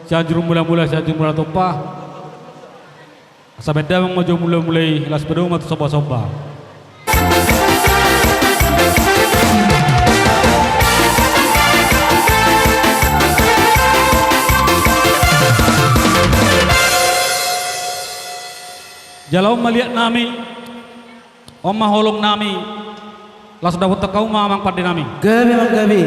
Sianjur mula-mula sianjur mula topa. Sampai dah maju mulai las bedung atau soba-soba. Jalau melihat nami, omah holong nami, las dapat tekau mamang pada nami. Gabi mang gabi.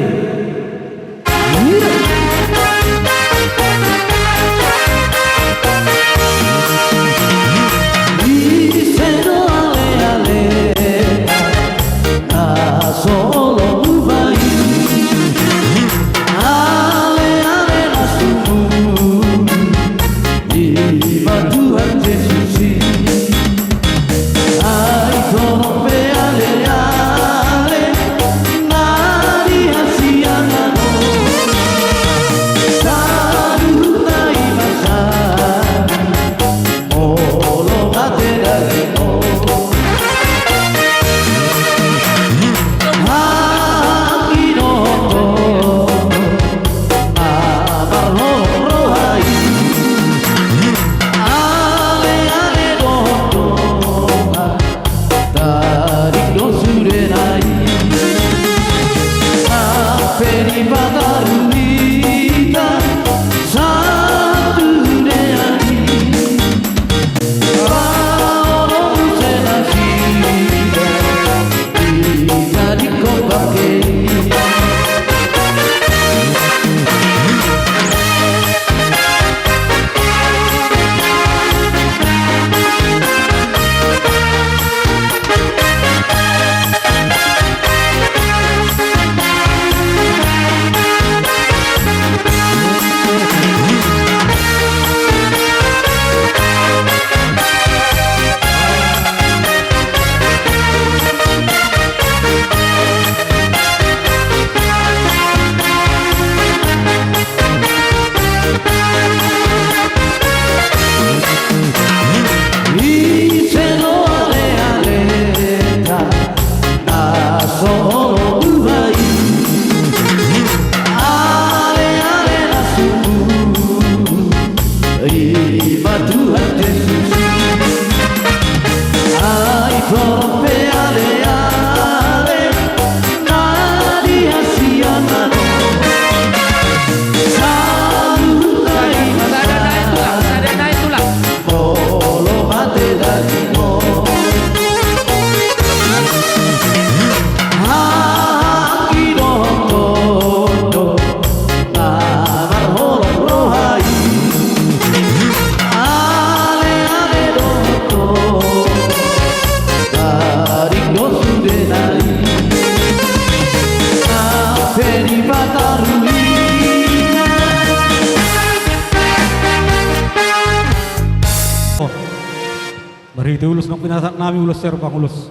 Beri itu ulus nak pinasak nami ulus serbang ulus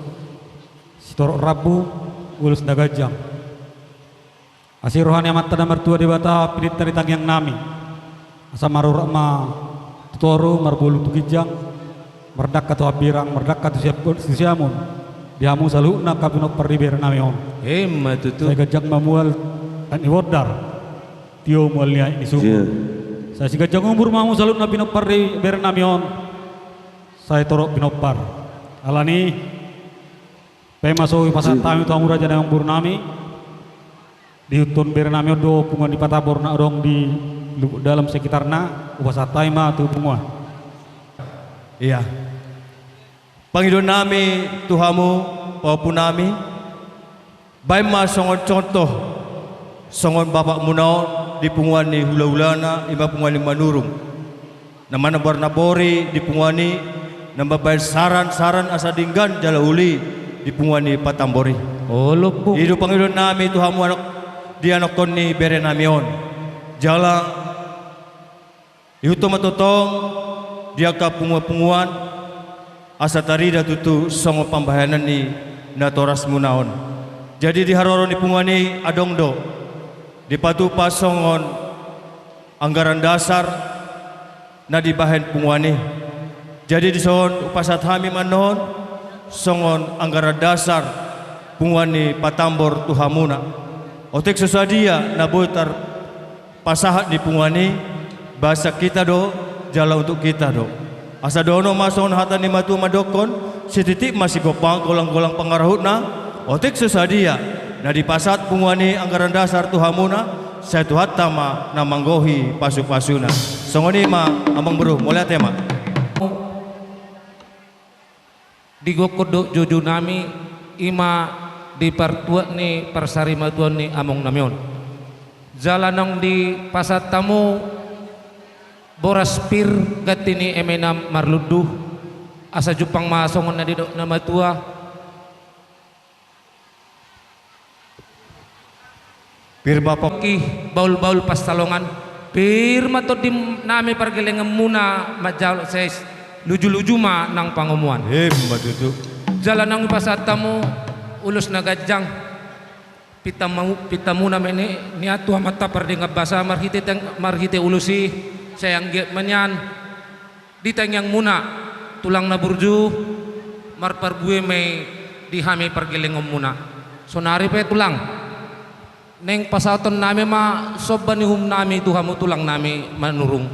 sitorok rabu ulus dagajang asih rohani amat tada mertua debata pinit taritang yang nami asa marurah ma tutoru marbulu tukijang merdak atau abirang merdak atau siamun dihamu selalu nak kapinok periber nami on Tutu. saya gajang mamual dan iwordar tio mualnya ini sungguh saya si gajang umur mamu selalu nak pinok periber nami on saya torok binopar alani pemasoi pasal tamu tamu raja yang burnami diutun bernami do pungan di patabor na dong di dalam sekitarna upasa taima tu pungan iya Panginoon nami Tuhamu paupun nami baik mas songon contoh songon bapak munau di punguan ni hula-hulana iba punguan ni manurung namana barnabori di punguan ni nambah saran-saran asa dinggan jala uli di punguani patambori. Oh lupu. Hidup Panginoon nami Tuhamu anak di anak kon ni bere namion. Jala ihuto matotong dia ka punguan asa tarida tutu songo pambahanan ni natoras munaon. Jadi di haroro ni punguani adongdo di patupa songon anggaran dasar na di bahan punguani. Jadi di son upasat hami manon songon anggaran dasar punguani patambor tuhamuna. Otek sesadia na botar pasahat ni pungwani bahasa kita do jala untuk kita do. Asa dono mason hata ni matu madokon setitik masih gopang golang-golang pengarahutna otik sesadia. Nah di pasat pungwani anggaran dasar tuhamuna saya tuhat tama na manggohi pasu-pasuna. Songoni ma amang bro mulai tema. Di gokodok jojo nami ima di partua ni persari matuan ni among namion. Jalanong di pasat tamu boras pir gatini emena marluduh asa jupang masongon na didok na matua Pir bapak ki baul-baul pastalongan pir mato di nami pergelengem muna majal ses luju-luju ma nang pangomuan matutu. jalan nang pasat tamu ulus na gajang pita muna meni niatu mata perdengap basa marhite ulusi sayang get menyan ditangyang muna tulang na burju marpar gue me dihame pergelengom muna sonari pe tulang neng pasaton nami ma soban hum nami tuhamu tulang nami manurung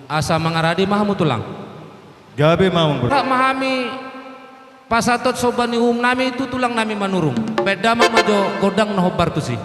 asa mangaradi mahamu tulang Gabe mamang bro. tak mahami pasatot soban hum nami itu tulang nami manurung beda mah majo godang no hobar tu sih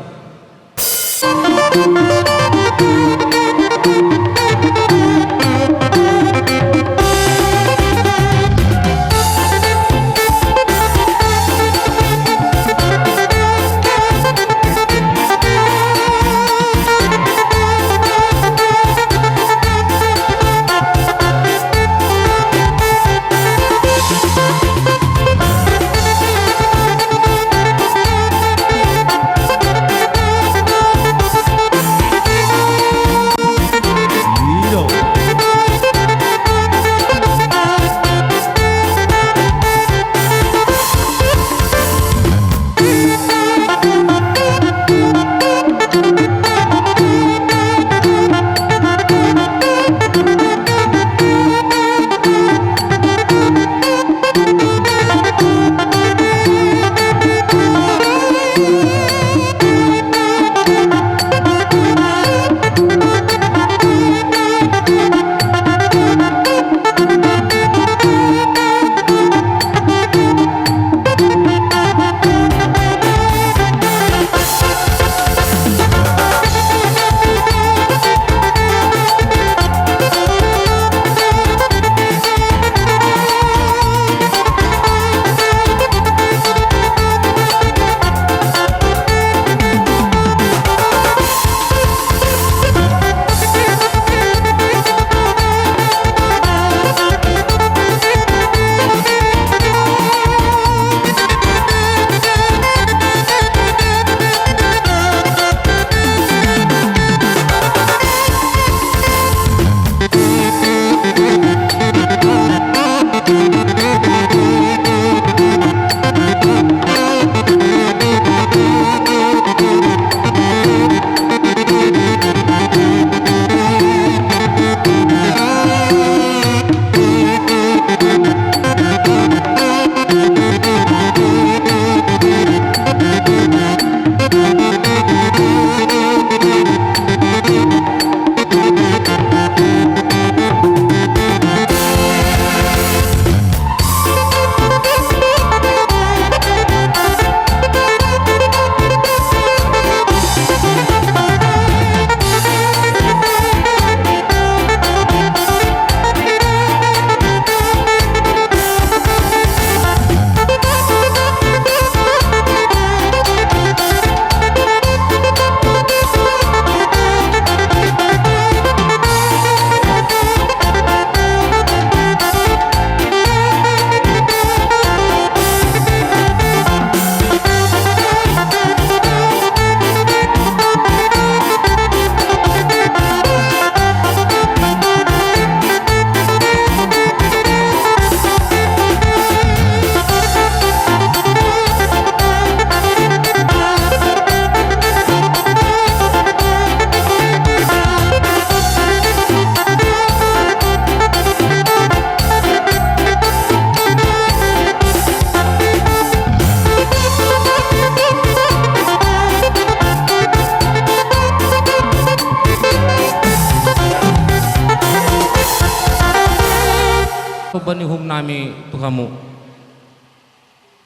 sobani hum nami tuhamu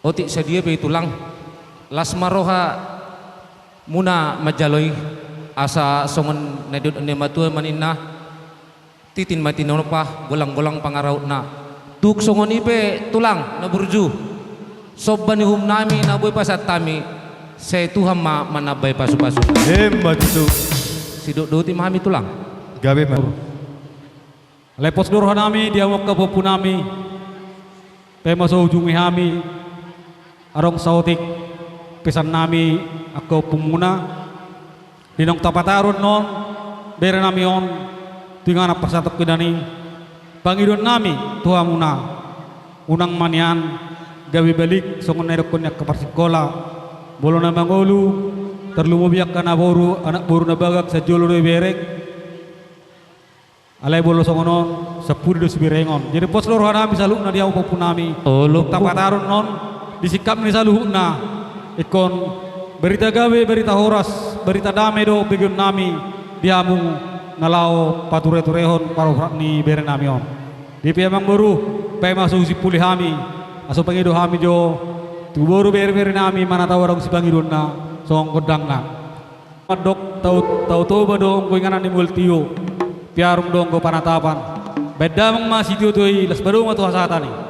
oti sedia be tulang lasmaroha muna majaloi asa songon nedut ane matua maninna titin matinopa golang-golang pangarautna tuk songon ipe tulang na burju sobani hum nami na boy pasat tami saya Tuhan manabay pasu-pasu Hemat itu. siduk do ti mahami tulang Gawe mah. Lepos durha nami dia mau ke popu nami. Pe maso ujungi hami. Arong sautik pesan nami ako pumuna. Dinong tapatarun non bere nami on tingana persatap kedani. Pangidon nami tua muna. Unang manian gawe balik songon neroknya ke persikola. Bolo na mangolu terlumubiak kana boru anak boru na bagak sa jolo do berek. Alay bolo songonon sepuluh dos birengon. Jadi pos loro nami saluk na dia upapun nami. Olok Tapataron non disikap ni saluhuk na ikon berita gawe berita horas berita damai do begiun nami diamu nalao pature turehon paro ni bere nami on. Di piamang boru pe masuk si pulih hami aso pangido hami jo tu boru bere nami mana tahu orang si pangidon na song kodang na. Madok tau badong ko inganan ni multio. Piarum dong ko panatapan. Beda mang masih tiutui las baru matu hasata ni.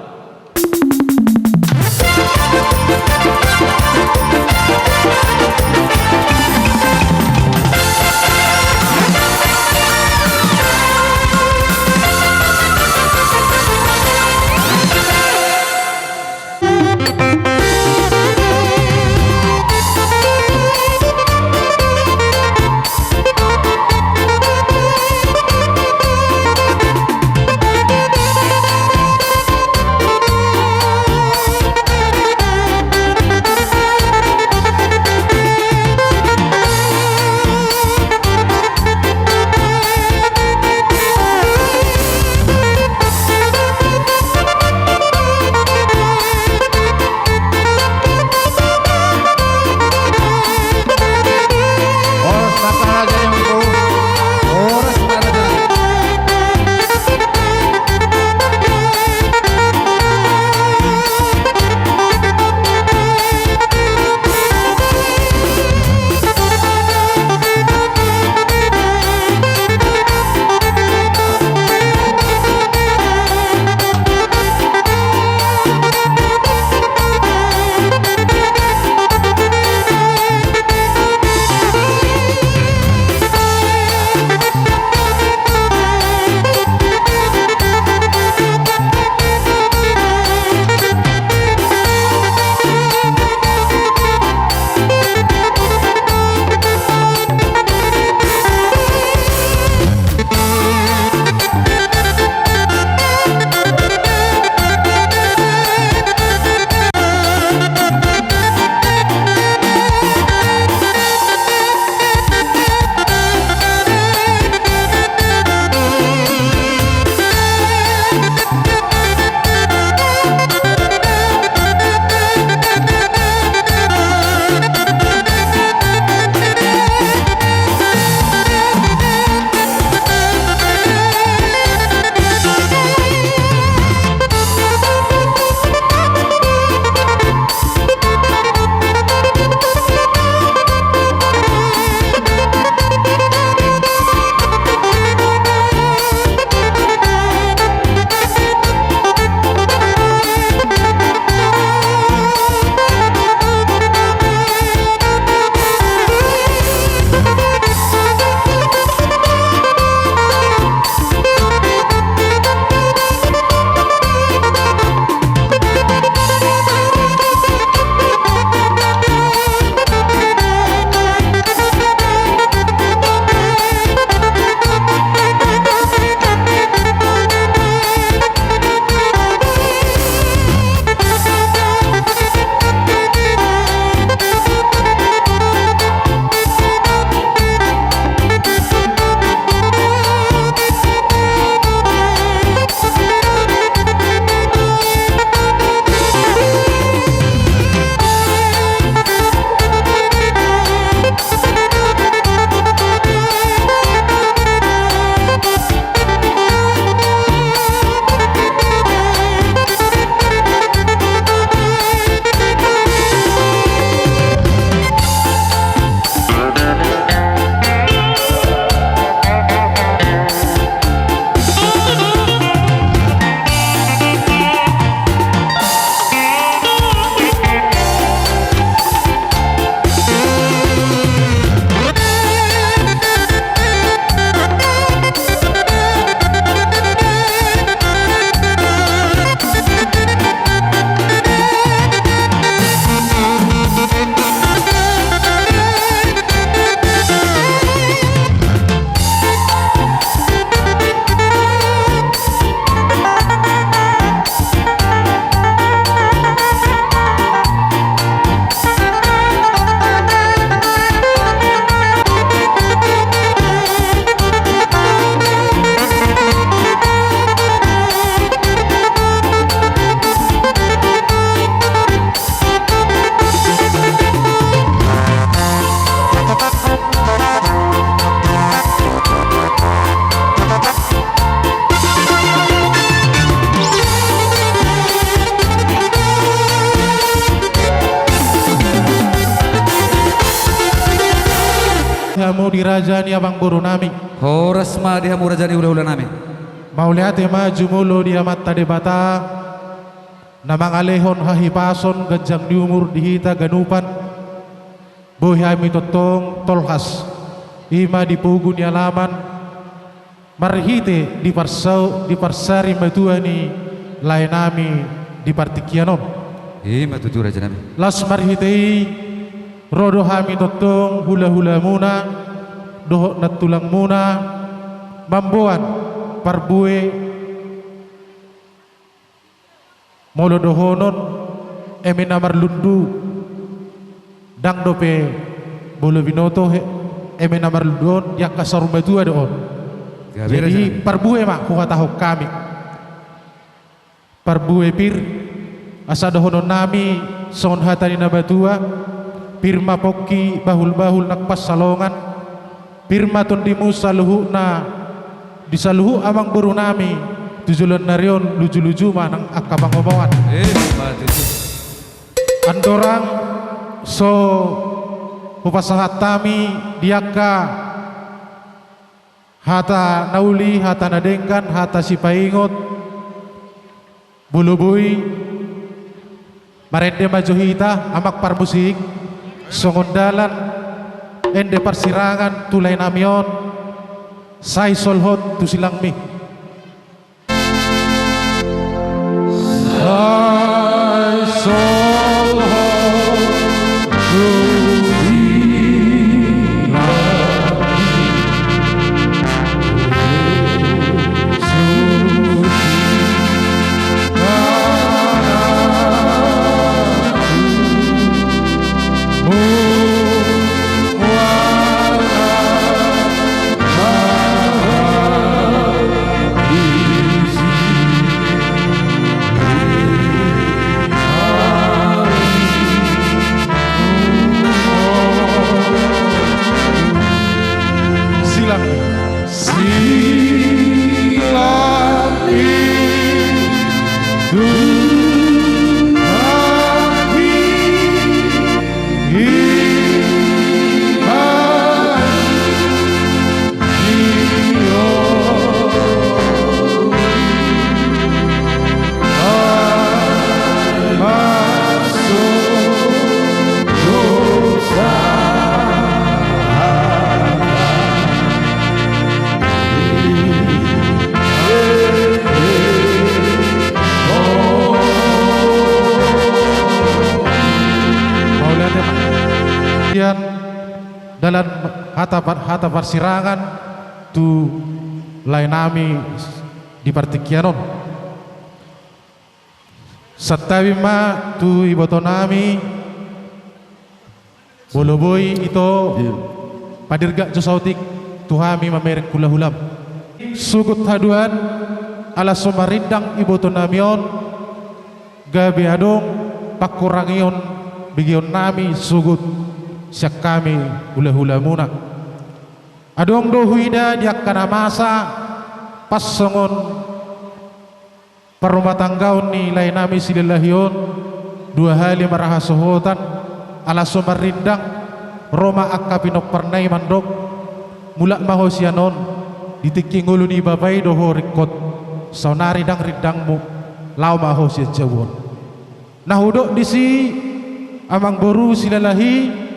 no dirajani abang buru nami Horas ma diha murajani hula-hula nami. mauliate maju mulo dia mata debata namang alehon hahipason ganjang diumur dihita ganupan boy hami totong tolhas ima dipugun alaman marhite di parsari matuani lainami di partikianon Matutu raja nami. las marhitei rodo hami totong hula-hula muna dohok na tulang muna mambuan parbue molo dohonon emi namar lundu dang dope bolo binoto emi namar lundon yak kasar matua doon jadi parbue mak kuhatahok kami parbue pir asa dohonon nami son hatani na batua pirma pokki bahul-bahul nakpas salongan pirma ton dimu saluhu na disaluhu amang buru nami tujulan narion luju-luju manang akabang omongan Matutu. andorang so upasahat tami diaka hata nauli hata nadengkan hata sipaingot bulubui marende majohita amak parmusik songondalan ende persirangan tulai namion sai solhot tu silang mi sai solhot tu dalam hata persirangan tu lain nami di partikianon satawi ma tu iboto nami boloboi itu padirga josautik tu hami mamerek kula hulam sugut haduan ala somarindang iboto namion gabi adong pakurangion bigion nami sugut siak kami hula-hula muna adong do huida diak kana masa pas songon perumah tanggaun ni lain nami silalahion 2 hali maraha sohotan ala somarindang Roma akapinok pernay mandok mula mahosyanon ditiking ulo ni babay doho rikot saunari dang rindangmu lau mahosya jawon nahudok disi amang boru silalahi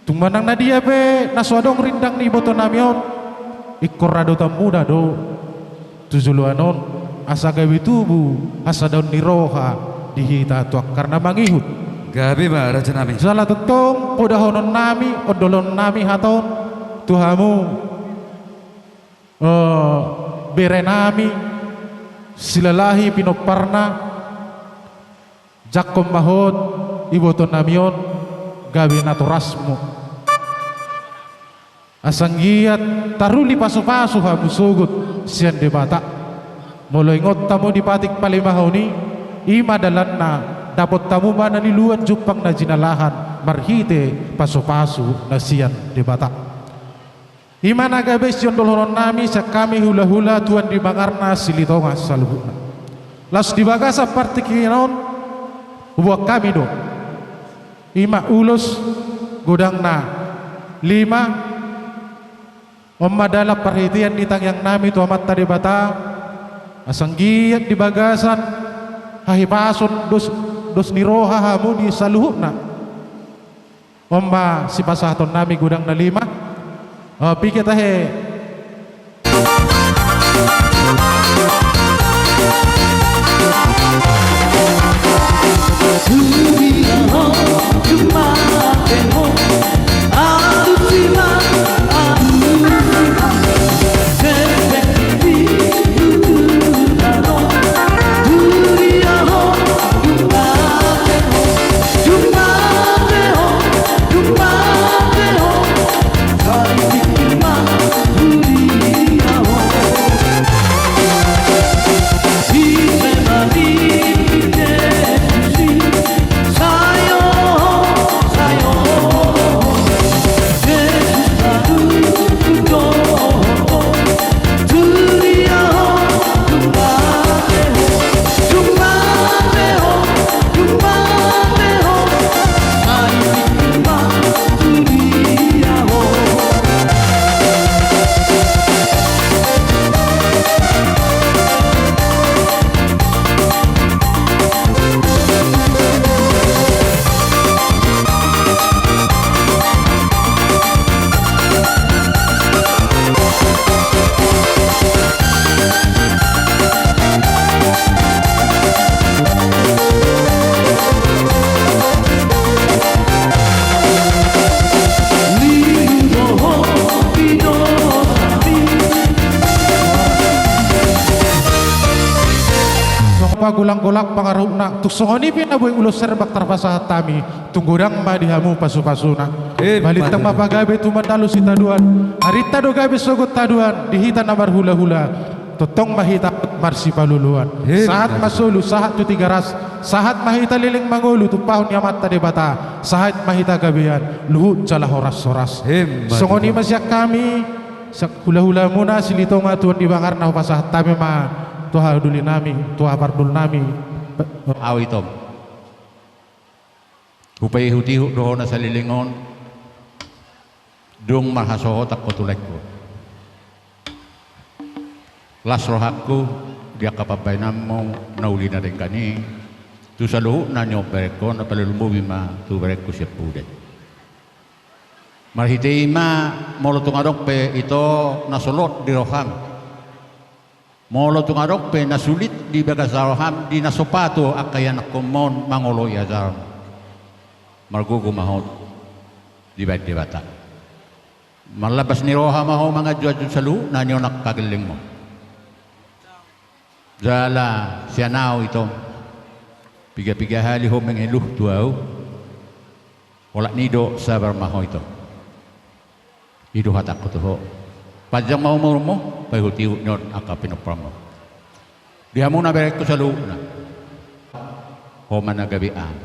tumanang na dia pe naswadong rindang ni boto namion ikorado tamuda do tujuluanon asa gawi tubu asa daun ni roha dihita tuak karena mangihut Gabi ba raja nami. salah tetong podahonon nami odolon nami haton tuhamu bere nami silalahi pinoparna jakom mahod iboto namion gabi naturasmu asanggiat taruli paso-paso ha musugut siyan debata mulai ngot tamu di patik palimahaw ni ima dalan na dapat tamu mana niluan jupang na jinalahan marhite paso-paso na siyan debata ima nagabes yon doloron nami sa kami hula-hula tuan di mangarna silitonga salubuna las dibagasa partikinon buat kami do ima ulos godang na 5 Omma dalam perhatian di tangyang nami tu amat tadi bata asanggiat di bagasan hahipasun dos niroha hamu di saluhna. Omma si pasaton nami gudang na 5 pikir tahe gulang-gulang pangaruna tuk songoni pinaboy ulo serbak terpasahat tami tunggurang madihamu pasu-pasuna balik tang mapagabe tumadalu si taduan harita do gabe sogot taduan dihita namar hula-hula totong mahita marsi paluluan saat masulu saat tu 300 saat mahita liling mangulu tu pahun yamat tadi bata saat mahita gabean luhut calah horas-horas songoni masyak kami sak hula-hula muna silitong atuan di bangar na pasahat tami ma Tuha duli nami, tuha pardul nami. Awitom. Hupay hutiho doon na sa lilingon. Dung marhasohot ako tulek ko. Lasrohak ko, dia kapabay na mo, nauli na rin kani. Tu sa luho na nyo berek ko, na palulumubi ma, tu berek ko siya pudet. Marhitay ma, molotong adok pe ito nasulot di roham. Molo tungarok pe nasulit di bagasaroham di nasopato akayan komon mangolo yazar margugo mahot di bata malabas ni roha maho mga juadjud salu nanyo nakagaling mo jala sianaw ito piga-piga hali ho mengeluh tuaw wala nido sabar maho ito ido hatak ko to ho pajang mau mo pahutiw nyon aka pinopramo diha mo na berek ko sa luho na homa na gabian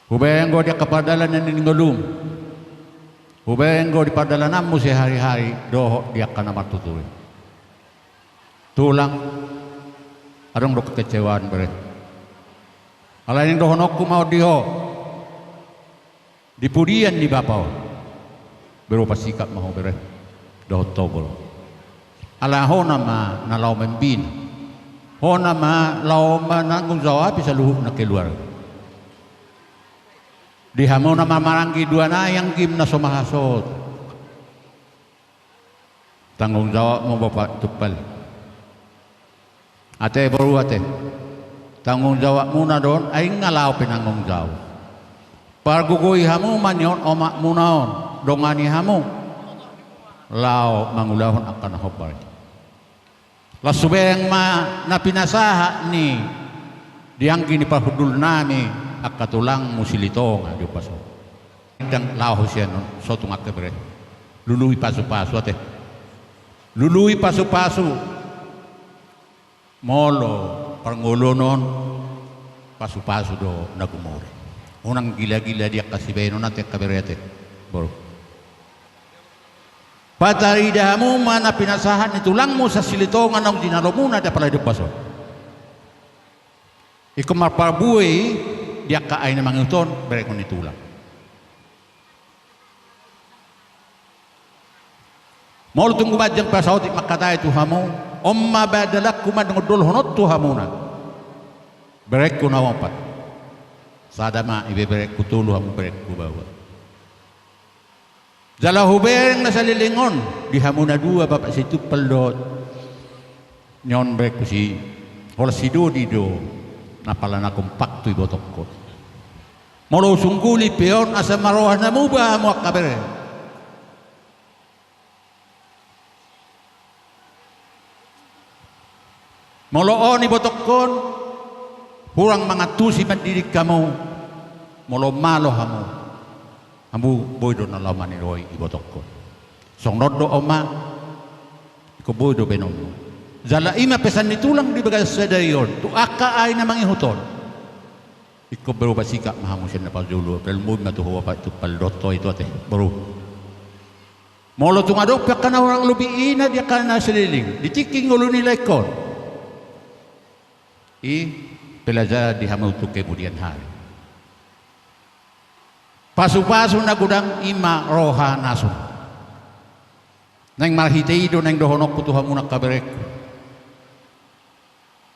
hubayang go di kapadala na niningulum hubayang go di padala na mo si hari-hari doho di ka na matutuloy tulang arong do kekecewaan berek alain doho nokku mau diho dipudian di bapaw berupa sikap mau berek doho tobol ala ho nama na lau membin ho nama lau menanggung jawab bisa luhuk na keluar dihamo nama maranggi dua na yang kim na somahasot tanggung jawab mo bapak tupal ate baru ate tanggung jawab muna don ay ngalau penanggung jawab pargugoy hamo manyon omak munaon dongani hamo lao mangulahon akan hopar lasubeng ma napinasaha ni dianggi ni pahudul nami akatulang musilitong adi paso dang lao siya non sotung akabre lului pasu-pasu ate lului pasu-pasu molo parngolonon pasu-pasu do nagumore unang gila-gila dia kasih beno nate kaberete bro pataridamu mana pinasahan itulang mo sa silitongan ng dinalo muna da pala paso ikumar parbuay dia kaay na manguton berekon itulang Molo tunggu majang pasautik makatai Tuhamu, omma badalak kumad ngodol honot Tuhamuna. Berek ku nawapat. Sadama ibe berek ku tulu hamu berek ku bawa. Jala hubereng na sa lilingon, di hamuna dua bapak situ pelot. Nyon berek ku si hol sido dido, napalan akong paktu ibotok ko. Molo sungguli peon asa maroah na mubah mo kabere. Molo on ibotok kon, hurang mangatusi mandidik kamu, molo malo hamu, hamu boydo na laman iroi ibotok kon. Song nodo oma, iko boydo benom. Zala ima pesan nitulang di bagas sadayon, tu aka ay na mangihuton. Iko baru basika mahamusin na pagdulo, pero mo matuhuwa pa ito paldoto ito ate, baru. Molo tumadok pa ka na orang lubiina dia ka na sililing, ditiking ulo nila ikon. Pelajar dihamutu kemudian hari. Pasu-pasu na gudang ima roha nasun. Nang marhiteido nang dohonok kutuhamunak kaberek.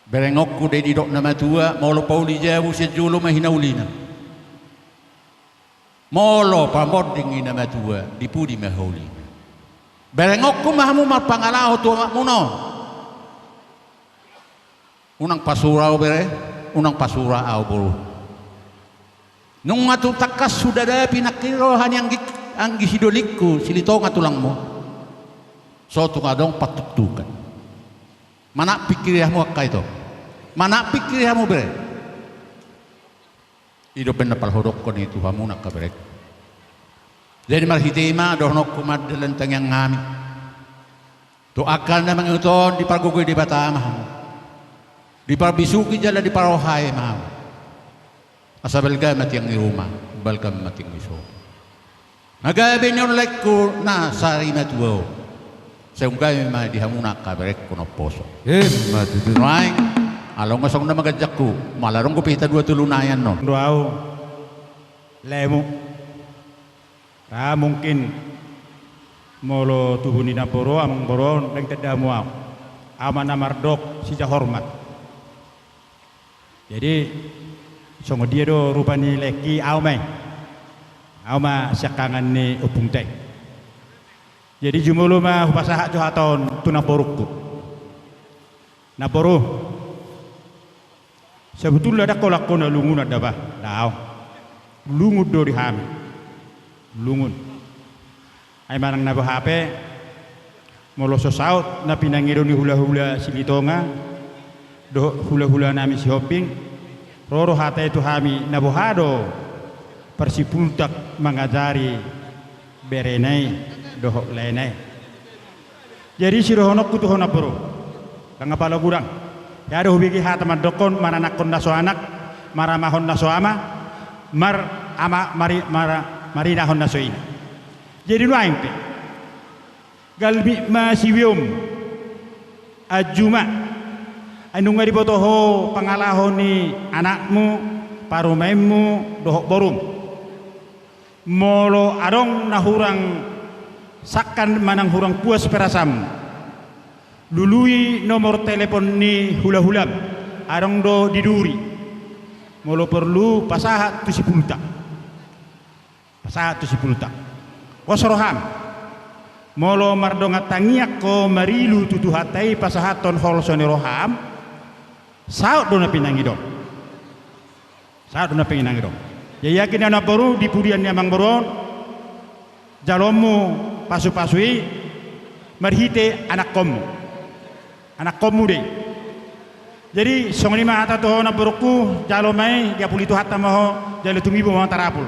Berengok ku de didok nama tua molo pauli jawu sejulo mahinaulina. Molo pamoding nama tua dipudi mahaulina. Berengok ku mahamu marpangalaho tua muno. Unang pasurau bere, unang pasurau buru. Nung ngatu takas sudah ada pinakirohan yang anggi hidolikku silito ngatulang mo. So tungadong patuktukan. Mana pikirmu akka itu? Mana pikirmu bere? Ido penapal hodok kon itu hamu nak kaberek. Jadi marhitima dohnok kumad lenteng yang ngami. Tu akal na manguton di pargugoy di batama. Di parbisuki jala di parohay mau. Asabel gamat yang di rumah, balgam mating iso. Nagabi nyon lekku na sari matuo. Seungkay ma di hamu nak kaberek kono poso. Matutu. Right? Along masong na magajakku, malarong ko pita dua tulunayan no. Doaw, lemu, mungkin molo tuhuni na poro amang boron leng tedamu aw, aman na mardok sija hormat. Jadi songo dia do rupani leki aw ma syakangan ni upung teh. Jadi jumulu mah hupasaha johaton tunaporukku, naporo. Sebetulnya ada kolak kona lungun ada bah, dah, lungun dori ham, lungun. Ay manang nabo hape, molo sosaut na pinangiro ni hula-hula silitonga, do hula-hula nami si hopping, roro hata itu hami nabohado, persipultak mengajari berenai, dohok lenai. Jadi sirohonok kutuhona poro, kangapalo gurang. Ya ada hubigi hata madokon mananakon naso anak maramahon naso ama marinahon naso ini. Jadi lu aing pe galbi masiwium ajuma anu ngari botoho pangalahon ni anakmu parumaimu dohok borum molo adong nahurang sakkan manang hurang puas perasam lului nomor telepon ni hula-hulam arong do diduri molo perlu pasahat tu sipulta wasroham molo mardonga tangiak ko marilu tutu hatai pasahaton holsoni roham saut dona pinangidong ya yakin anak baru di pudian nyamang boron jalomu pasu-pasui marhite anak komu deh. Jadi song lima hata tuh na berku jalo mai dia puli tuh hata maho jalo tumibo mau tarapul.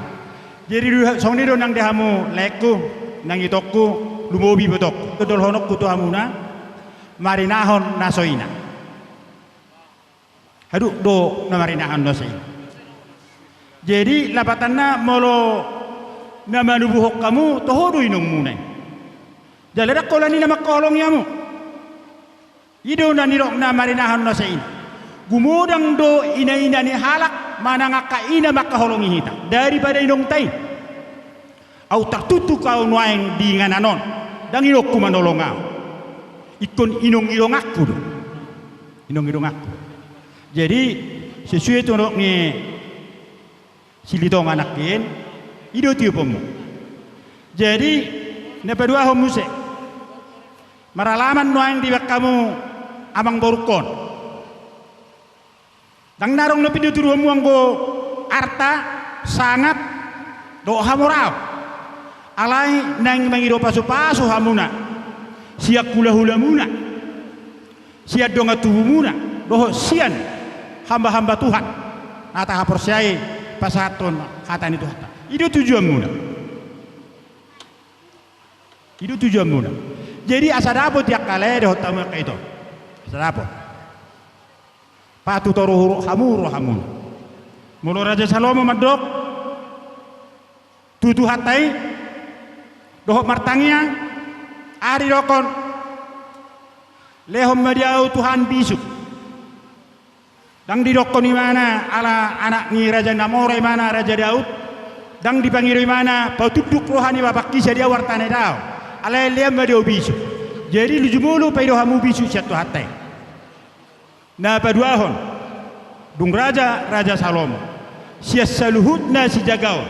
Jadi song ni do nang dehamu leku nang itokku lumobi betok. Kedol honok kutu hamuna marinahon nasoina. Aduh do na marinahon nasoina. Jadi lapatanna molo nama nubuhok kamu tohodo inong munay. Jalera kolani na makolong yamu. Ido na nirok na marinahan na sa ina. Gumudang do ina-ina ni halak manangaka ina makaholongi hita. Daripada inong tay. Au tertutu kau nuaing di ngananon. dan inokku manolong au. Ikon inong aku do. Inong aku. Jadi sesuai tu ni silitong anakin, ido tiu pemu. Jadi nepedua homuse. Maralaman noang di kamu amang borukon. Dang narong lepi di turu hamu anggo arta sangat do hamorau. Alai nang mangido pasu-pasu hamuna. Siak hula-hula muna. Siak donga tubuh muna. Doh sian hamba-hamba Tuhan. Nata hapersyai pasaton kata itu hata. Itu tujuan muna. Itu tujuan muna. Jadi asa dapot tiak kale doh tamu itu. Asa dapot. Patu toruh hamun. Mulu Raja Salomo madok. Tutu hatai. Doh martangiang. Ari rokon lehom madiau Tuhan bisu dang dirokon di mana ala anak ni Raja Namora mana Raja Daud dang dipanggil di mana patuduk rohani bapak kisah dia wartane dao ala lehom madiau bisu jadi lujumulu paido hamu bisu satu hatai na paduahon dung Raja Salomo sias saluhutna si jagao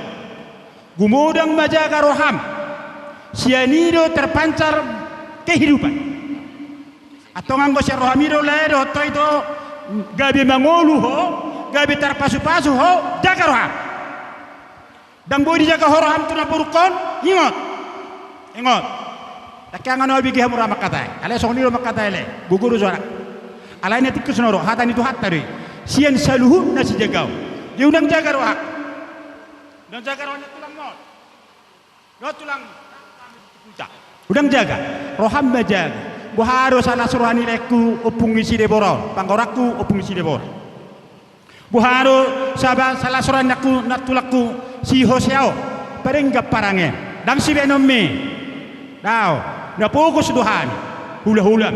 gumodang majaga roham sianido terpancar kehidupan atau nganggo si rohamido ledo to itu gabi mangolu ho gabi terpasu-pasu ho jaga roham dan boleh jaga roham tu na burukon ingot tak ngano bigi hamura makatai ale soniro makatai le guguru suara ala ini tikus noro hatan itu hatari sian saluhu na si jagao dia undang jaga roham dan jaga roham tulang no tulang udang jaga roham bajaga buharo salah suruhani leku opung isi deboro panggoraku opung isi deboro buharo salah suruhani aku natulaku si Hoseao perenggap parangen dan si benome dao na fokus dohani hula-hula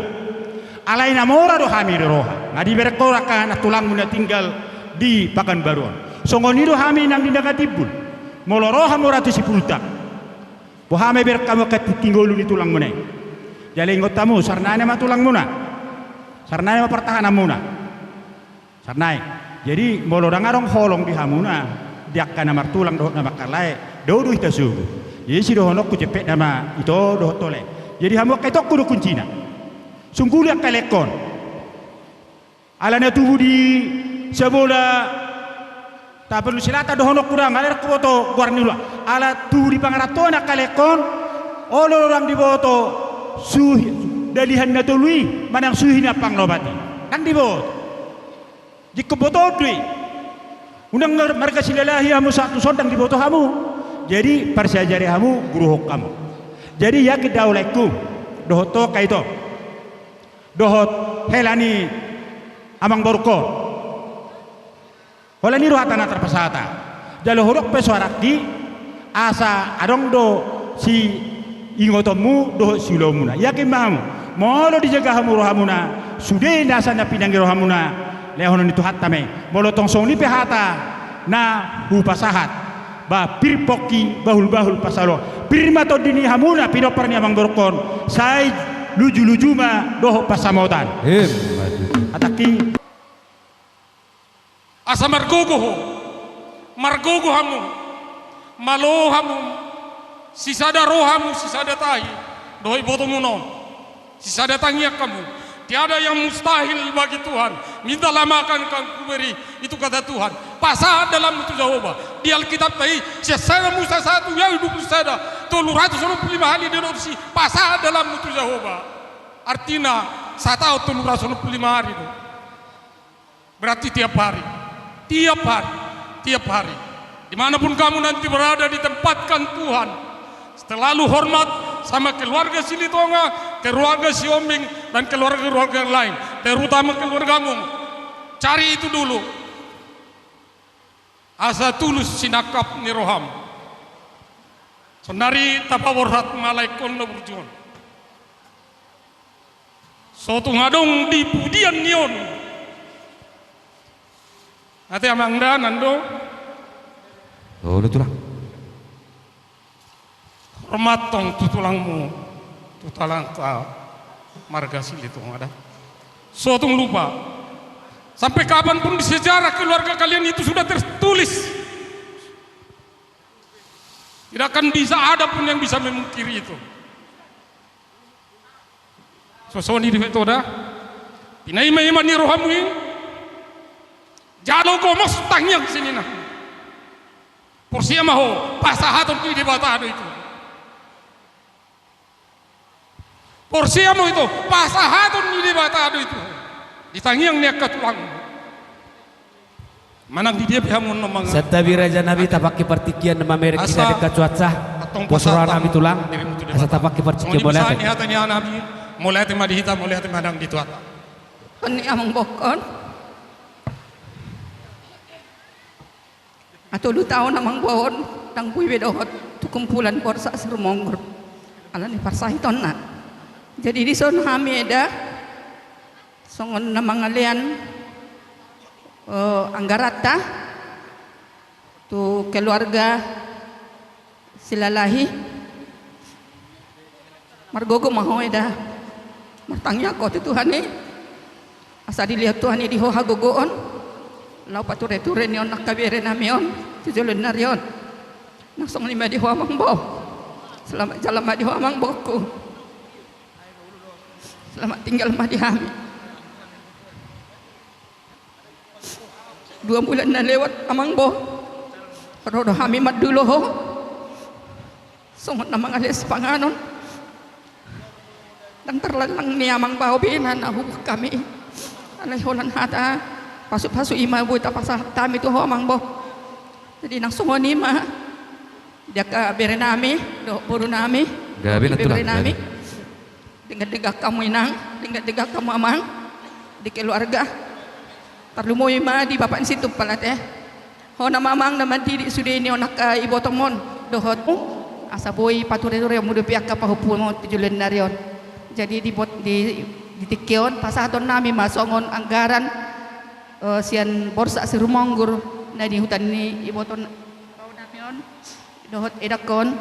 alai namora dohami roha ngadi berekoraka natulang muna tinggal di Pakanbaruan songoni dohami nang dindagatibul molo roha moratu si pulta Wahame ber kamu ketinggalu di tulang munai. Jadi ngotamu sarnane ma tulang muna. Sarnane ma pertahanan muna. Sarnai. Jadi molo dangarong holong di hamuna diak kana martulang doh nama kalai do ita sugu. Jadi si dohonok ku cepet nama itu doh tole. Jadi hamu kaitok kudu kuncina. Sungguh liak kalekon. Alana tubuh di sebola tak perlu silata dohonok kurang aler kuoto guarnula ala tu di pangarato na kalekon olo orang di boto suhi dalihan na tului manang suhi na panglobati kan di boto jika boto dui undang marga silalahi hamu satu sondang di boto hamu jadi persajari hamu guru kamu jadi ya kidaulaiku dohoto kaito dohot helani amang borko wala ni rohatana terpesata jalo horok pesuaraki asa adong do si ingotomu do silomuna yakin mahamu molo dijaga hamu rohamuna sude nasana pinangi rohamuna lehonon itu hatame molo tongsong ni pehata na hupasahat ba pirpoki bahul pasalo pirmato dini hamuna pidoparni amang dorkon sai luju-lujuma doh pasamotan ataki asa margogo hamu malo hamu sisada rohamu sisada tahi doi botomu non sisada tangiak kamu tiada yang mustahil bagi Tuhan mintalah makan kang kuberi itu kata Tuhan pasal dalam itu Jehovah di Alkitab tadi sesana Musa 1 ya 20 sada 365 hari diadopsi pasal dalam itu Jehovah artinya 365 hari itu berarti tiap hari dimanapun kamu nanti berada ditempatkan Tuhan selalu hormat sama keluarga Silitonga keluarga Siombing dan keluarga-keluarga yang lain terutama keluargamu cari itu dulu asa tulus sinakap ni roham sonari tapaworhat malaikon no berjuang sotung adong di pudian nion ate amangda nando oh tulang hormat tong tutulangmu Tutalang ka marga sili itu ada. So tung lupa. Sampai kapanpun di sejarah keluarga kalian itu sudah tertulis. Tidak akan bisa ada pun yang bisa memungkiri itu. So ni di toda. Pinai mai ni rohamui. Jalo komos tangyang sini na. Porsia maho pasahaton di batado itu. Porsia mo itu pasahaton di batado itu. Ditangyang niya katuang. Manang di dia pihamun nomang. Setabi Raja Nabi tapaki partikian nama merek kita dekat cuaca. Posoran Nabi tulang. Asa tapaki partikian boleh. Ni hatanya Nabi mulai tema dihita mulai tema dang dituat. Kan amang bokon. Atau 2 tahun amang bawon tang bui bedohot tu kumpulan borsa serumonggur. Ala ni parsahiton na. Jadi di son hameda songon namang alian anggarata tu keluarga silalahi margogo mahoy dah martangnya ko tu Tuhan ni asa dilihat Tuhan ni dihoha gogoon lau pature-ture ni on nakabere namion tujulen narion nasong lima dihoha mangbo selamat jalan ma dihoha mangboku selamat tinggal ma dihami 2 bulan na lewat amang bo rodo hami mat dulu ho sungot na mga alis panganon dan terlalang ni amang bao binan ahubuk kami alay holan hata pasuk-pasuk ima buita pasah tami tu ho amang bo jadi nang sungo ni ma dia ka bere nami do puru nami Gabi na tulang. nami dengan degak kamu inang dengan degak kamu amang di keluarga Tarlumoy ma di bapak situ pala teh. Ho na mamang naman diri sudah ini onak ibu tomon dohot. Asa boy pature-ture muda piak ka pahupu mo tujulen narion. Jadi di tikion pasaton nami masongon anggaran sian borsa sirumonggur na di hutan ni ibu ton namion dohot edakon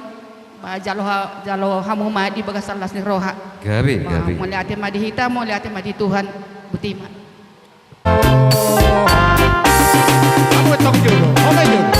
jalo hamu ma di bagasan las ni roha. Gabi. Mulai ate ma di hita mulai ate ma di Tuhan butima. Kamu tong jodoh, oke jodoh.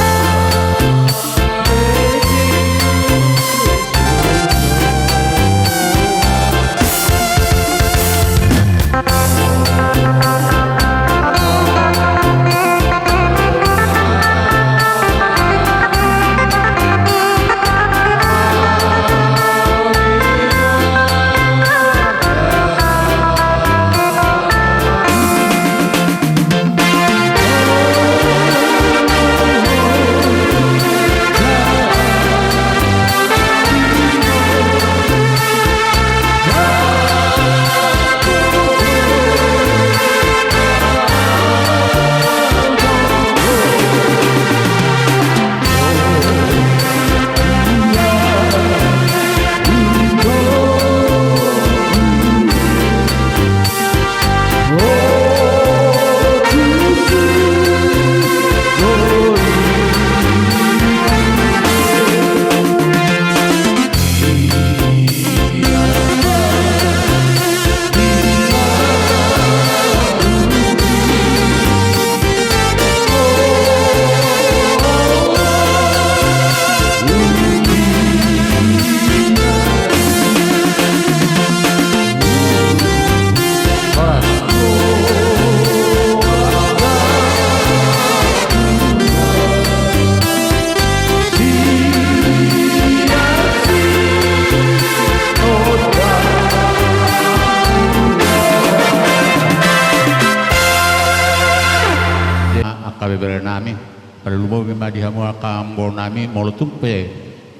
kabebere nami perlu bima dihamu akambol nami molutumpe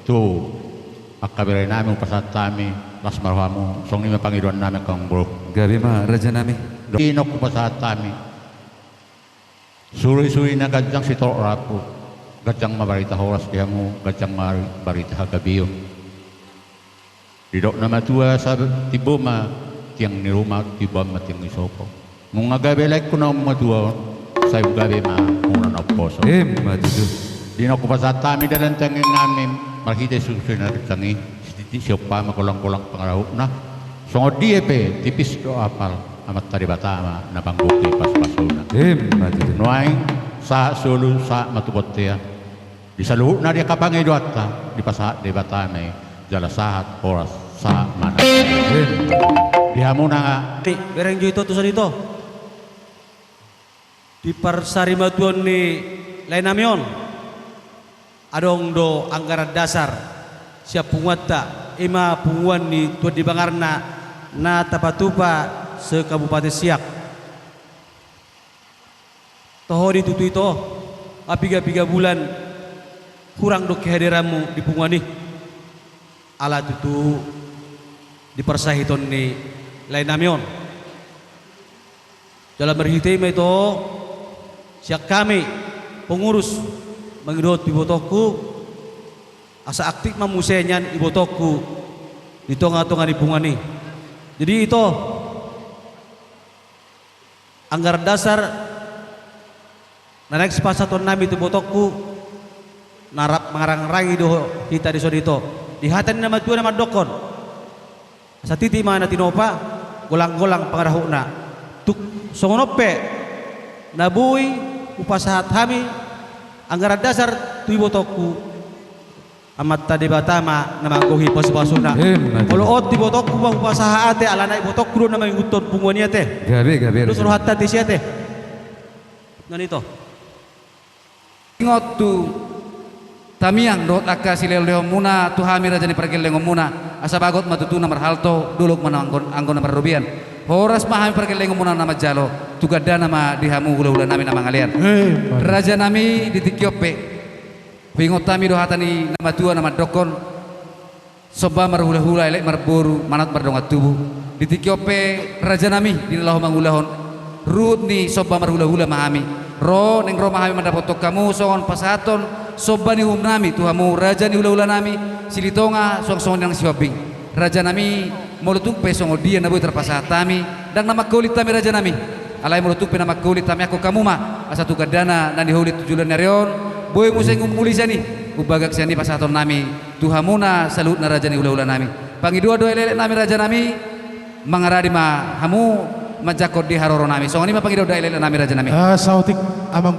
tu akabere nami pasatami lasmarhamu song ni pangiruan nami kambol gabi ma raja nami inok pasatami suri-suri na gajang si tol rapu gajang mabarita horas dihamu gajang barita hagabiyo didok nama tua sabat tibo ma tiang ni rumah tibo ma tiang ni sopo mungagabelek ko na matua saya gabi ma muna na poso matutu di na ko pasatami dalan tangin namin marhite susunod tangi di siapa makulang-kulang pengarahuk na songo dia pe tipis do apal amat tadi batama na bangbuki pas-pasuna nuaing sa sulu sa matukotea di saluhuk na dia kapangai do atta di pasahat di batame jala sahat oras sa mana di hamuna nga Ti, bereng jo itu tusan itu. Di persari matuan ni lain namion. Adong do anggaran dasar siap punguata ima punguan ni tuan di Bangarna na tapatupa se Kabupaten Siak. Toho di tutu itu apiga-piga bulan kurang do kehadiranmu di punguan ni. Ala tutu di persahiton ni lain namion. Dalam berhitima itu siap kami pengurus mengidot ibotoku asa aktif memusenyan ibotoku di tonga-tonga di pungani. Jadi itu anggaran dasar naik sepasaton nami itu botoku narap mengarang-rangi do kita di sodito di hatan nama tua nama dokon asa titi mana tinopa golang-golang pengarahuna tuk songonope nabui upasahat kami anggaran dasar tu botoku amat tadi batama nama gohi pas-pasuna kalau ot di botoku bang upasaha ate ala naik botok dulu nama nguton punguania teh gabe terus suruh hatta tisia teh nan itu ingot tu tamiang dot akka sileleo muna tu hamira jani pergel lengo muna asa bagot matutu namar halto duluk mana anggon namar rubian horas mahami pergel lengo muna nama jalo tu gadda nama dihamu hula-hula nami nama ngalian raja nami di tikiope pingot tami do hatani nama tua nama dokon soba marhula-hula elek marburu manat mardongat tubuh di tikiope raja nami di lahu mangulahon ruut ni soba marhula-hula mahami ro neng ro mahami mandapotok kamu songon pasaton soba ni nami tuhamu raja ni hula-hula nami silitonga song-song yang siwabing raja nami molutung pe songo dia nabu terpasatami dan nama kulit tami raja nami alai molutung pe nama kulit tami aku kamu ma asatu kadana dan dihulit tujulan narion boy museng mulisani ubagak siani pasaton nami tuhamuna salut na raja ni hula-hula nami pangidua-dua elelek nami raja nami mangaradi ma hamu majakot di haroro nami songo ni ma pangidua-dua elelek nami raja nami sautik amang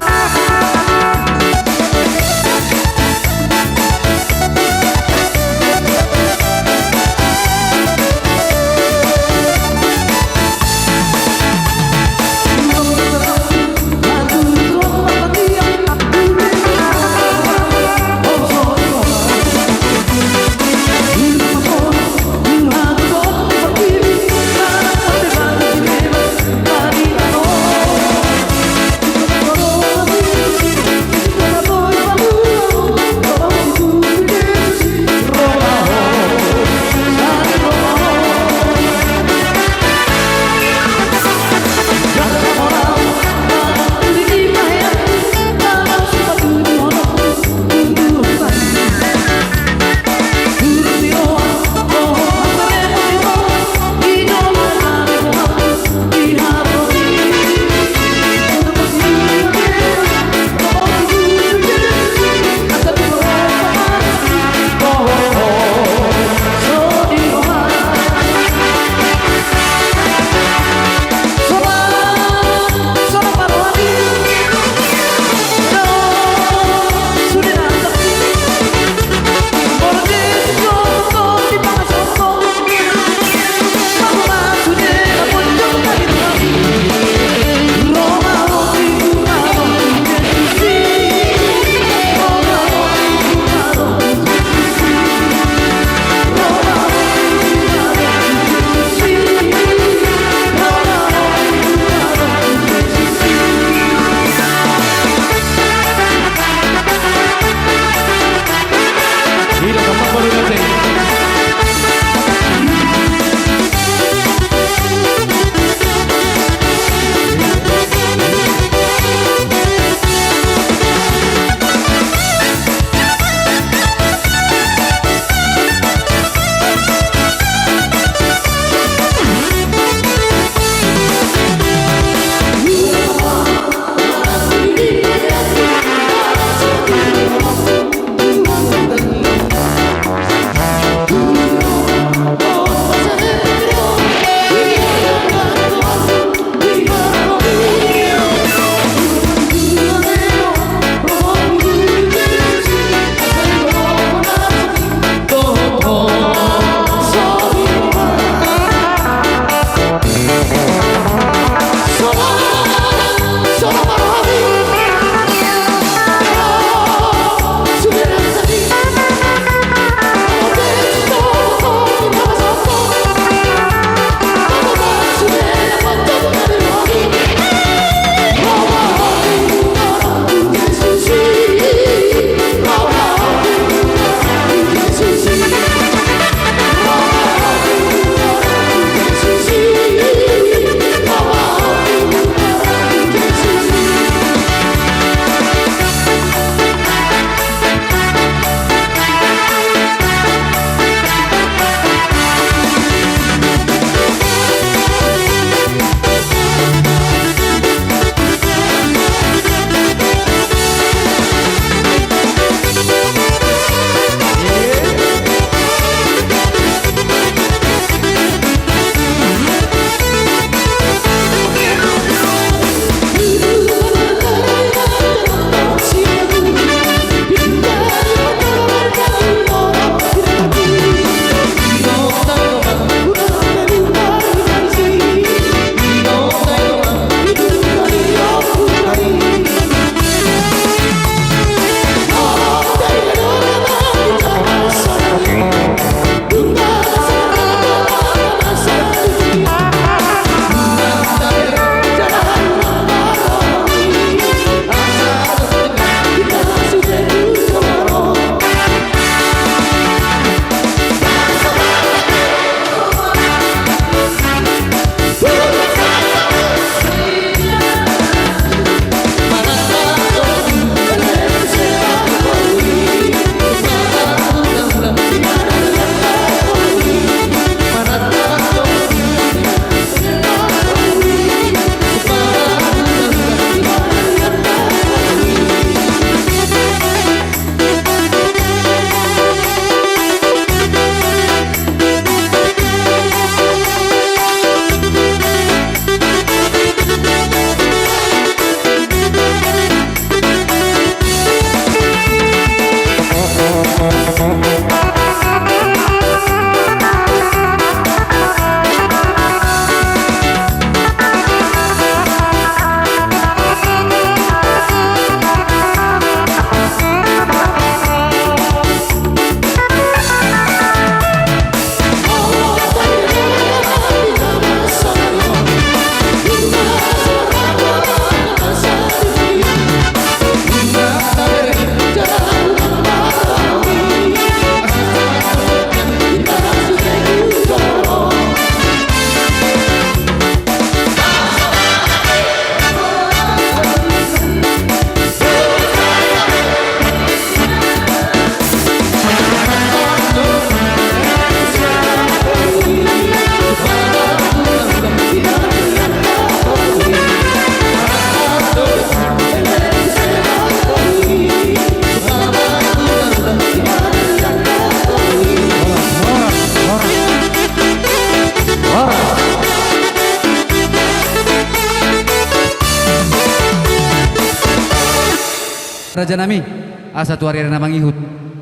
Raja nami asa tu hari namang ihut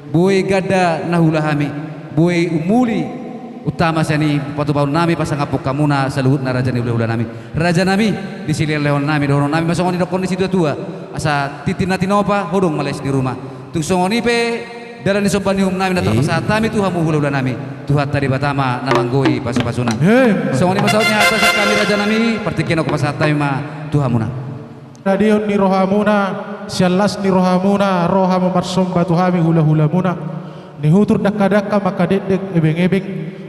boy gada nahulahami boy umuli utama sani patu baun nami pasang apuk kamuna saluhut na raja ni hula nami raja nami di sini lewon nami dorong nami masong di kondisi tua asa titin natin apa hodong males di rumah tung songoni pe dalam isobani nami nato saat kami Tuhan hula nami Tuhan tadi batama namanggoi pasu-pasuna songoni masautnya atas kami raja nami pertikin aku pasat ma Tuhan muna Radion ni rohamuna, sialas ni rohamuna, roha memarsomba tuhami hula-hula muna. Ni hutur dakka-dakka maka dedek ebeng-ebeng,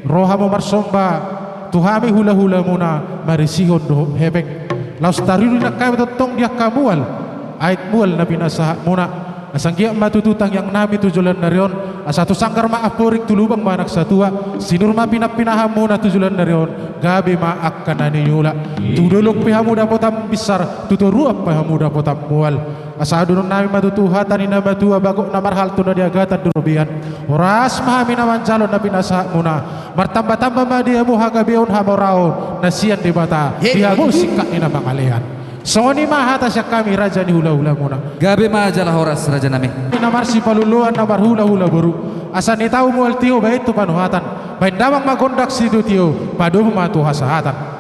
roha memarsomba tuhami hula-hula muna, marisihon doh hebeng. Laus tariru nak kami totong dia kamual, ait mual nabi nasah muna. Asanggia matututang yang nami tujulan narion, asatu sangkar maaf porik tulubang manak satua, sinur ma pinap-pinaham muna tujulan narion, gabi maak kanani yula. Tudulok pihamuda potam besar, tuturuap pihamuda potam mual. Asadun nami matutuhatan ina matua bagok namar hal tuna diagatan durubian. Oras mahami naman calon nabi nasah muna. Martamba-tamba madia muha gabion hamorao, nasian di bata, dia musika ina mangalian. Soni mahata siya kami raja ni hula-hula muna. Gabi majalah horas raja nami. Namar si paluluan namar hula-hula baru. Asa ni tahu mual tiyo ba itu panuhatan. Bain damang magondak si tiyo padu matu hasahatan.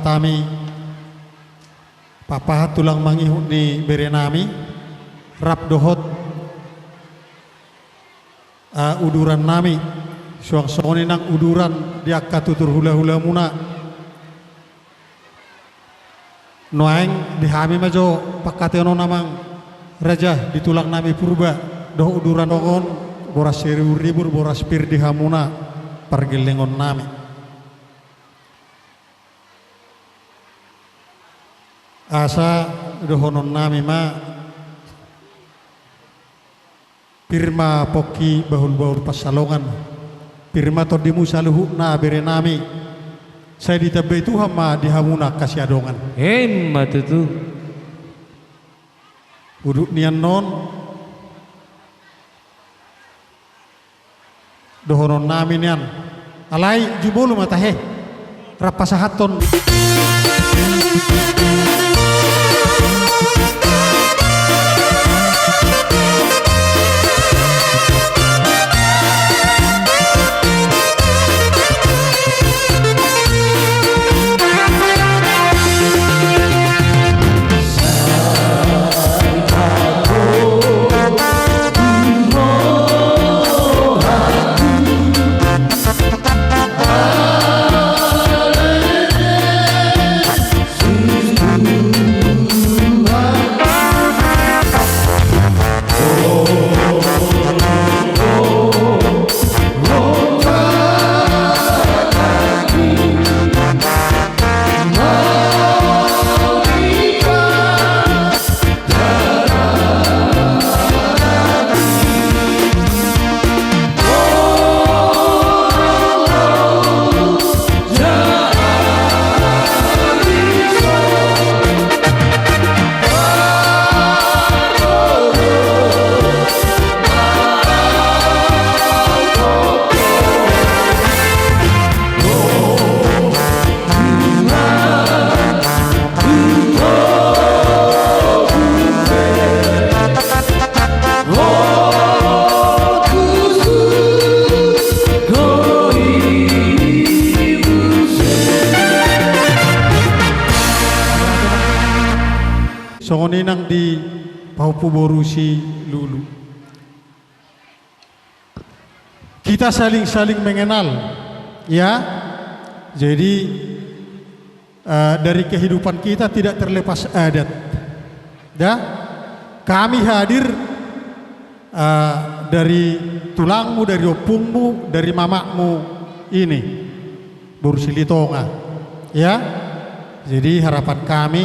Tami papahat tulang mangihut ni berenami rap dohot uduran nami suang soni nang uduran dia katutur hula-hula muna noeng dihami majo pakateno namang raja ditulang nami purba doh uduran dongon boras ribur boras pir dihamuna pargelengon nami asa dohonon nami ma pirma poki bahul-bahul pasalongan pirma todimu saluhu na berenami saya ditabe itu hama dihamuna kasih adongan matutu uduk nian non dohonon nami nian alai jubolu matahe rapasahaton. Songoninang di Paupu Borusi Lulu. Kita saling mengenal, ya. Jadi dari kehidupan kita tidak terlepas adat. Ya, kami hadir dari tulangmu, dari opungmu, dari mamakmu ini Borusi Litonga, ya. Jadi harapan kami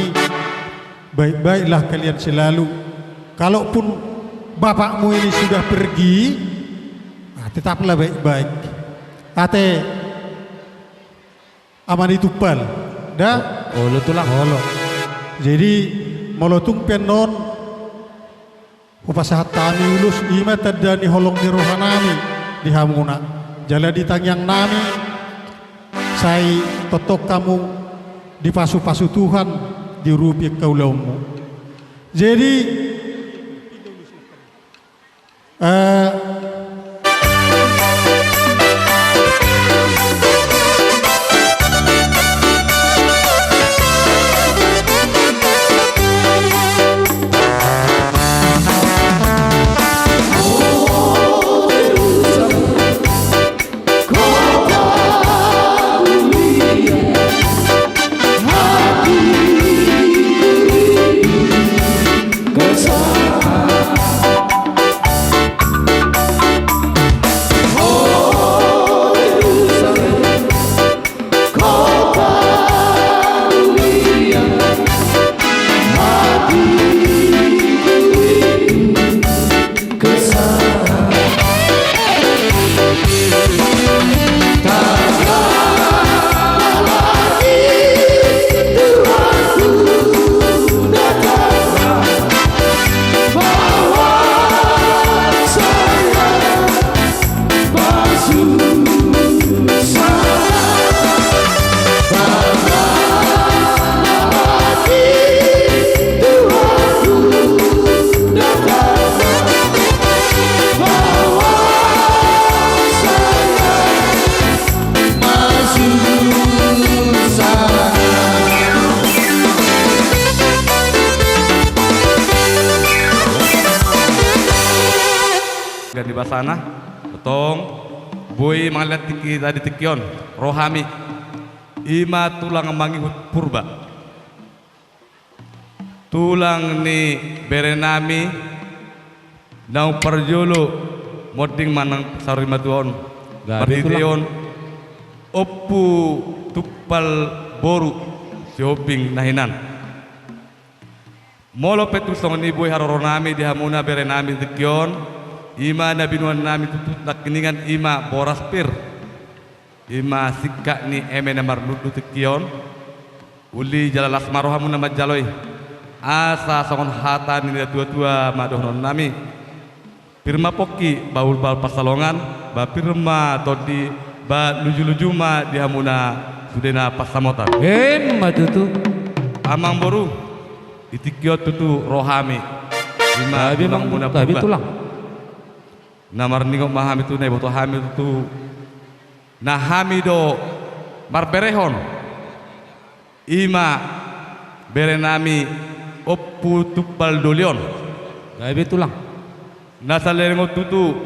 baik-baiklah kalian selalu. Kalaupun bapakmu ini sudah pergi, tetaplah baik-baik. Ate aman itupal, dah. Olo tulang. Olo. Jadi molotung penon, upasahat kami ulus ima tadani holong di rohanami di hamuna. Jala di tangyang nami, saya totok kamu di pasu-pasu Tuhan di rupiah kaulaumu. Jadi di basana betong boy mangliat tiki tadi tikion rohami ima tulang mangi purba tulang ni berenami nau perjolo moding manang sarimatuon marhiteon oppu tupal boru sioping nahinan molo petusong ni boy haroronami di hamuna berenami tikion ima nabinuan nami tutut nak keningan ima boras pir ima sikka ni eme namar nudu tekion uli jalalas marohamu nama jaloi asa songon hata ni tua-tua madohnon nami firma poki baul bal pasalongan ba firma todi ba luju-luju ma dihamuna sudena pasamotan matutu amang boru itikiot tutu rohami lima tulang muna purba tulang namar ningok mahami tu nai boto hami tu nah hami do marberehon ima berenami oppu tupal dolion gabi tulang nasalengo tutu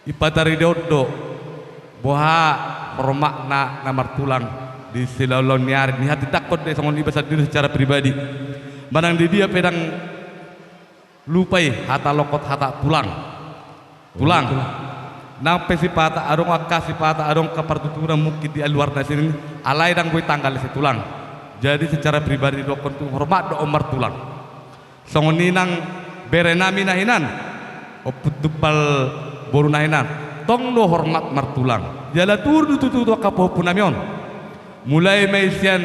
ipatari dodo boha permakna namar tulang di silalon niar ni hati takut deh songon ibasa diri secara pribadi manang di dia pedang lupai hata lokot hata tulang nang pesipata arong akasipata arong kapartutura mungkin di luar nasi ini alai dang boy tanggal si tulang jadi secara pribadi dokon tu hormat do omar tulang songon ninang berenami nahinan oput dupal boru nahinan tong do hormat martulang jala tur tutu kapo punamion mulai maisian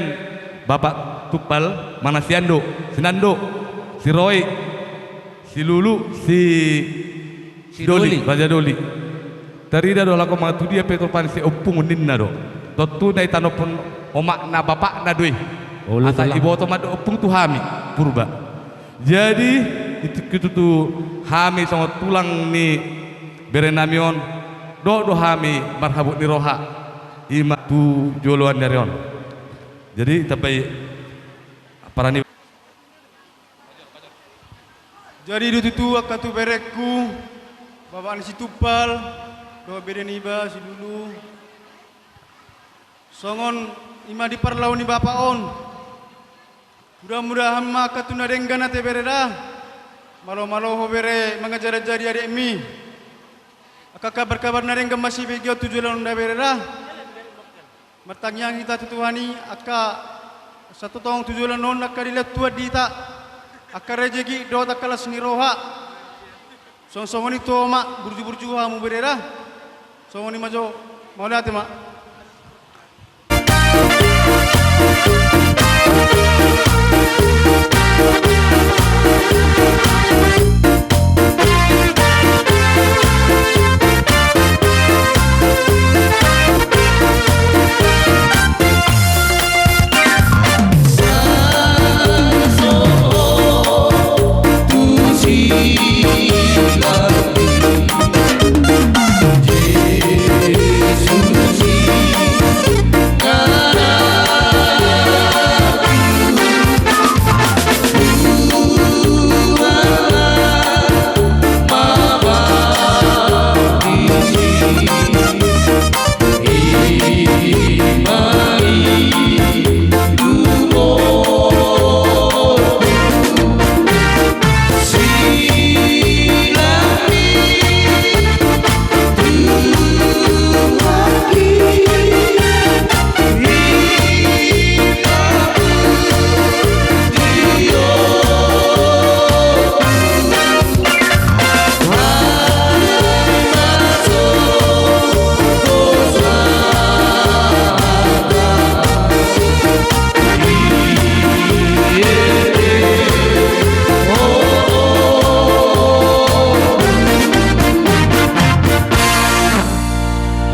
bapak tupal mana siando sinando si Roy si Lulu si Doli Raja Doli tarida do lako matu dia petropan si opung ninna do totu nai tanopun omak na bapak na doi asa ibu otomat opung tu hami purba jadi itu tu hami sama tulang ni berenamion do hami marhabut ni roha ima tu joloan darion jadi tapi para ni jadi itu tu akatu berekku bapak si tupal do bereniba si dulu songon ima di parlau ni bapak on mudah-mudahan maka tu nadenggana te bereda malo-malo ho bere mengajar-ajari adik mi aka kabar-kabar narengga masih begio tujuan unda bereda martangyang kita tutuhani aka satu tong tujuan non aka dilihat tua dita aka rejeki do takalas ni roha song-songon itu mak burju-burju hamu bereda songon ni majo mau lihat mak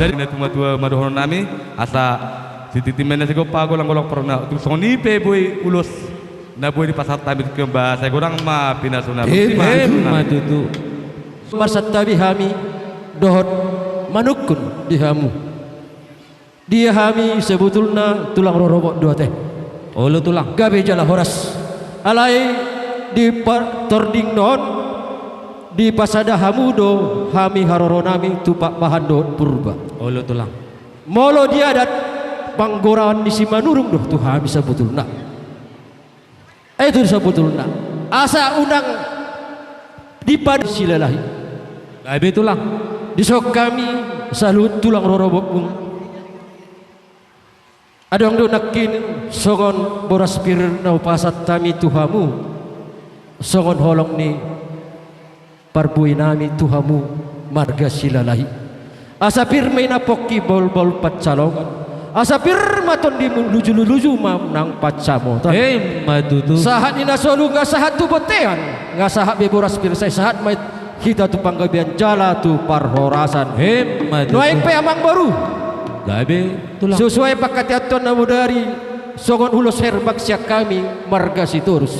dari tua madohon nami asa titi mena sego pago lang-golong perna terus soni pe boy ulus na boy di pasar tamit ke bahasa gorang ma pinasuna matutu marsat tabi hami dohot manukun dihamu dia hami sebetulnya tulang rorobok dua teh olo tulang gabe jala horas alai di tording non di pasada hamudo hami haroronami tupak bahando purba olo tulang molo dia adat panggoran di simanurung doh tuh hami sebetulna itu sebetulna asa undang dipad silalahi gabe tulang disok kami salut tulang rorobok bung adong do nakin songon boras pir nau pasat tami tuhamu songon holong ni parbuy nami tuhamu marga silalahi asa pirmay na poki bol-bol patsalongan asa firmaton di luju-luju nang pacamo matutu sahat ina solu nga sahat tu botean nga sahat beboras pir say sahat may kita tu panggabian jala tu parhorasan matutu noaik pe amang baru gabe tulang sesuai pakatiaton na mudari songon ulos herbak siya kami marga siturus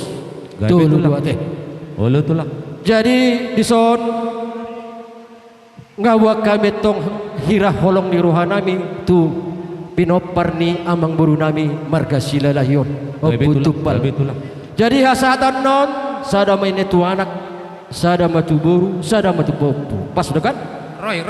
tulu duate olo tulang jadi dison ngawa kami tong hira holong ni rohanami tu pinopar ni amang buru nami marga sila lahiyon o putupal jadi hasatan non sada may netu anak sada matuburu sada matupopu pas dekat Roy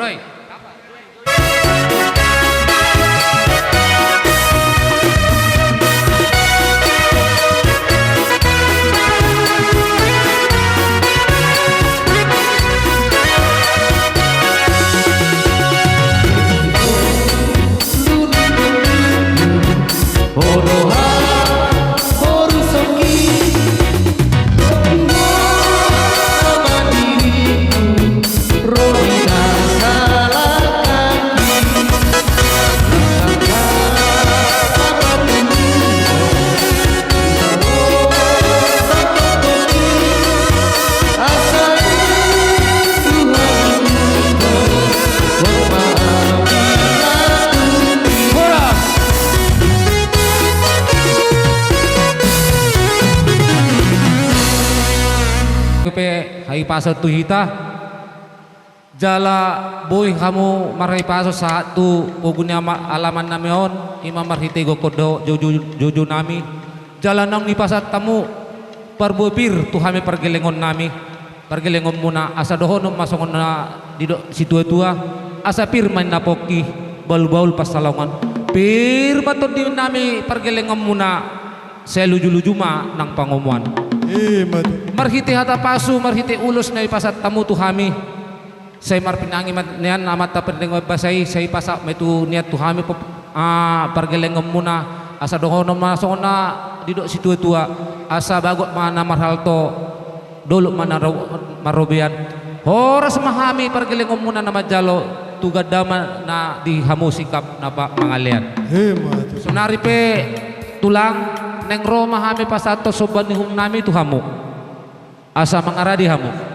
hai pasal tu hita jala boy kamu marai pasal saat tu ogunya alaman namion imam marhite gokodo jojo nami jala nang ni pasal tamu parbopir tu hame pergelengon nami pergelengon muna asa dohono masongon na dido situa tua asa pir main napoki baul pasalongan pir baton di nami pergelengon muna saya luju ma nang pangomuan marhite hata pasu marhite ulus na ipasat tamu tu hami say marpinangi nian amat ta pendengo basai say pasak metu niat tu hami pargelengom muna asa dohono masona didok situ tua asa bagot mana marhalto dulu mana marobian horas mahami pargelengom muna nama jalo tugadama na di hamu sikap na pangalian sunari pe tulang neng Roma hami pasato soban ni nami tu hamu asa mangaradi hamu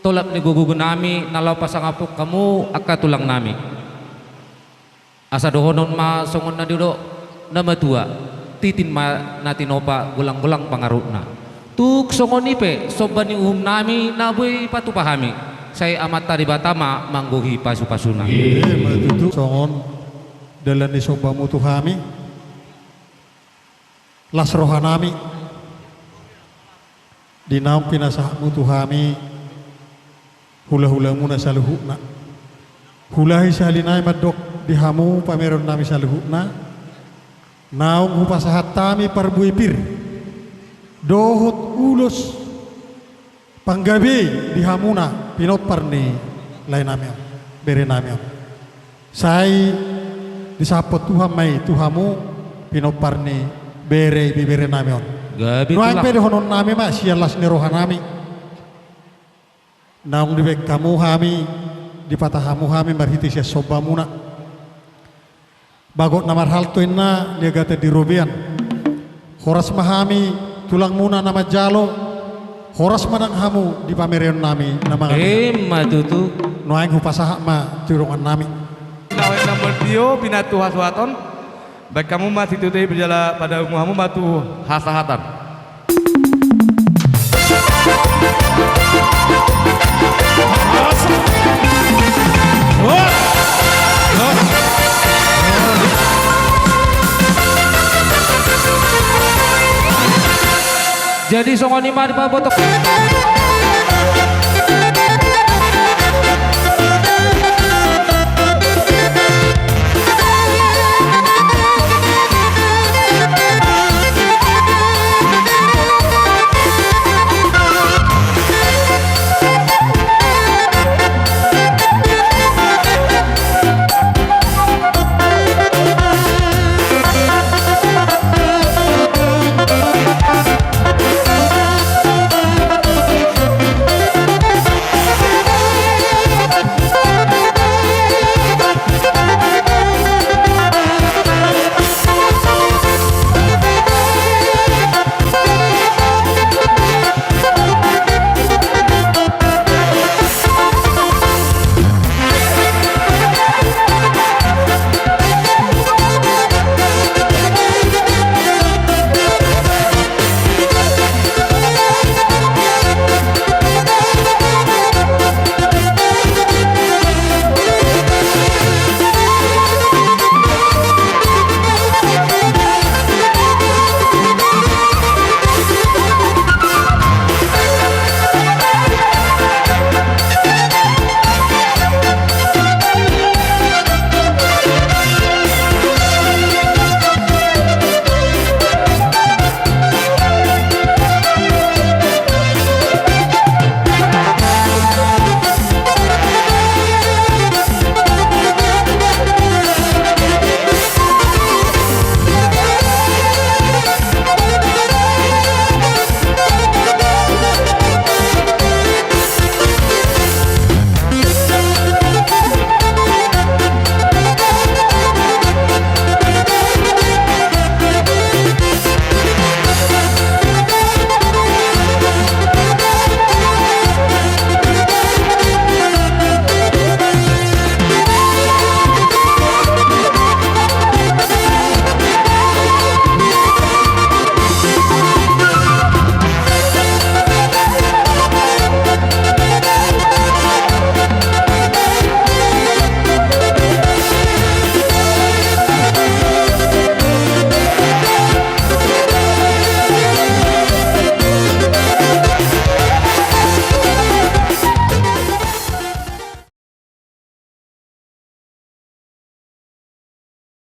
tolap ni gugugun nami nalau pasangapuk kamu akka tulang nami asa dohonon ma songon na dido nama tua titin ma natinopa gulang-gulang pangaruna tuk songon ipe sobani nami naboy patupahami saya amat tadi batama mangguhi pasu-pasuna matutu songon dalan ni sobamu tuhami las rohanami dinaum pinasahmu tuhami hula-hula muna saluhukna hulahi salinai madok dihamu pameron nami saluhukna naung hupasahat tami parbuipir dohot ulus panggabi dihamuna pinopar ni lain nami bere nami sai disapot Tuhan mai tuhamu pinopar ni bere bibere nami gabi nuang pede honon nami ma sialas ni rohanami naung dibek kamu hami di patah hamu hami marhiti sia soba muna bagot namar halto inna dia gata di robian horas mahami tulang muna nama jalo horas manang hamu di pamerion nami nama matutu noaing hupasah ma curungan nami Nawek nomor dio pinatu haswaton baik kamu masih tutai berjala pada umuhamu matu hasahatan jadi songon ima di pabotok